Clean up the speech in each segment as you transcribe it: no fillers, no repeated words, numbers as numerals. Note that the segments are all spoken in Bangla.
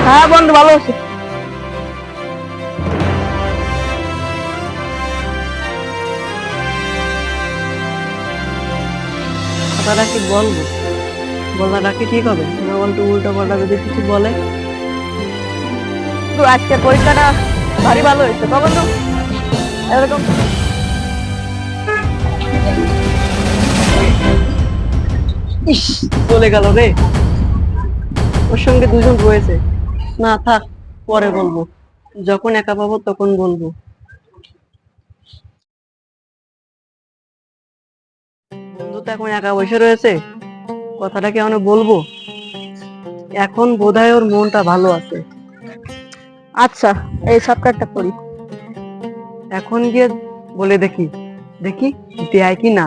হ্যাঁ বন্ধু, ভালো আছি। কথাটা কি বলবো? বলাটা কি ঠিক হবে না? বলতো উল্টো পাল্টা যদি কিছু বলে। তো আজকের পরীক্ষাটা ভারী ভালো হয়েছে তো বন্ধু, এরকম। ইস, চলে গেল রে। ওর সঙ্গে দুজন রয়েছে। না থাক, পরে বলবো, যখন একা পাবো তখন বলবো। বন্ধু তো এখন একা বসে রয়েছে, কথাটা কি আমি বলবো? এখন বোধহয় ওর মনটা ভালো আছে। আচ্ছা, এই সাবকারটা করি। এখন গিয়ে বলে দেখি, দেখি দেয় কি না।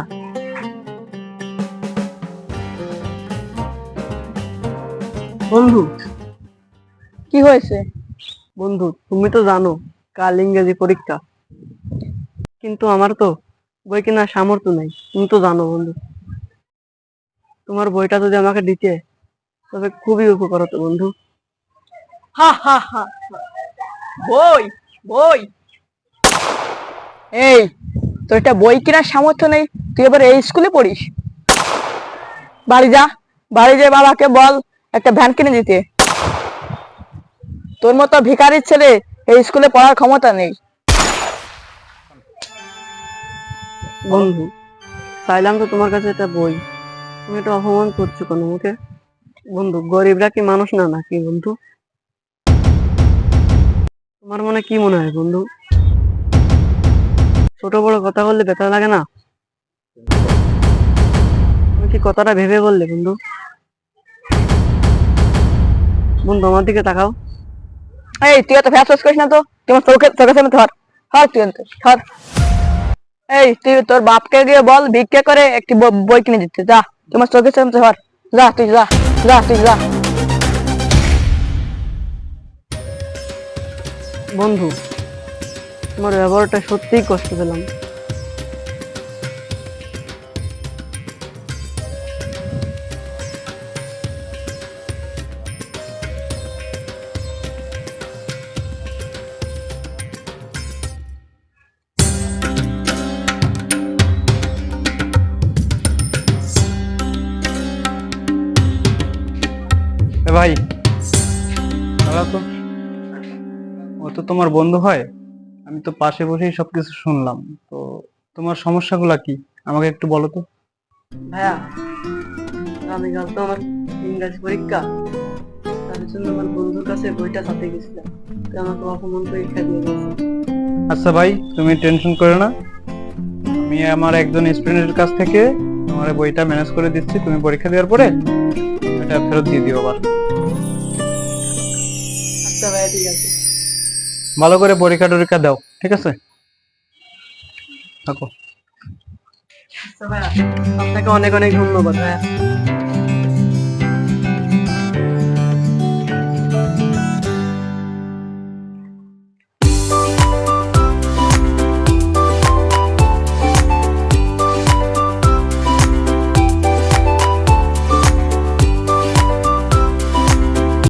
বন্ধু, কি হয়েছে? বন্ধু তুমি তো জানো কাল ইংরেজি পরীক্ষা, কিন্তু আমার তো বই কেনার সামর্থ্য নেই। তুমি তো জানো বন্ধু, তোমার বইটা যদি আমাকে দিতে তবে খুবই উপকার হতো বন্ধু। হা হা হা, বই, বই! এই, তোর একটা বই কেনার সামর্থ্য নেই, তুই এবার এই স্কুলে পড়িস? বাড়ি যা, বাড়ি যে বাবাকে বল একটা ভ্যান কিনে দিতে। তোর মতো ভিখারির ছেলে এই স্কুলে পড়ার ক্ষমতা নেই। বন্ধু, চাইলাম তো তোমার কাছে একটা বই, তুমি এটা অপমান করছো কেন আমাকে? বন্ধু, গরিবরা কি মানুষ না নাকি বন্ধু? তোমার মনে কি মনে হয় বন্ধু? ছোট বড় কথা বললে ব্যথা লাগে না? তুমি কি কথাটা ভেবে বললে বন্ধু? বন্ধু আমার দিকে তাকাও। এই, তুই এত ফ্যাস করিস না তো। তোমার চোখে চোখের সামনে ধর, ধর তুই ধর। এই, তুই তোর বাপকে গিয়ে বল ভিক্ষা করে একটি বই কিনে দিতে। যা, তোমার চোখের সামনে ধর। যা তুই, যা, যা তুই, যা। বন্ধু, তোমার ব্যবহারটা সত্যিই কষ্ট পেলাম। এ ভাই, দাঁড়াও তো। ও তো তোমার বন্ধু হয়, আমি তো পাশে বসেই সবকিছু শুনলাম। তো তোমার সমস্যাগুলা কি আমাকে একটু বলো তো। ভাইয়া, আমি কাল তো আমার ইংরাজি পরীক্ষা, তার জন্য আমার বন্ধুর কাছে বইটা সাথে গেছিলাম, তো আমাকে অপমান পরীক্ষা দিয়ে গেছে। আচ্ছা ভাই, তুমি টেনশন করো না, আমি আমার একজন স্টুডেন্টের কাছ থেকে তোমার এই বইটা ম্যানেজ করে দিচ্ছি। তুমি পরীক্ষা দেওয়ার পরে এটা ফেরত দিয়ে দিও আবার। আচ্ছা ভাইয়া, ঠিক আছে। ভালো করে পরীক্ষা টরীক্ষা দাও, ঠিক আছে? থাকো। আচ্ছা ভাইয়া, আপনাকে অনেক অনেক ধন্যবাদ ভাইয়া।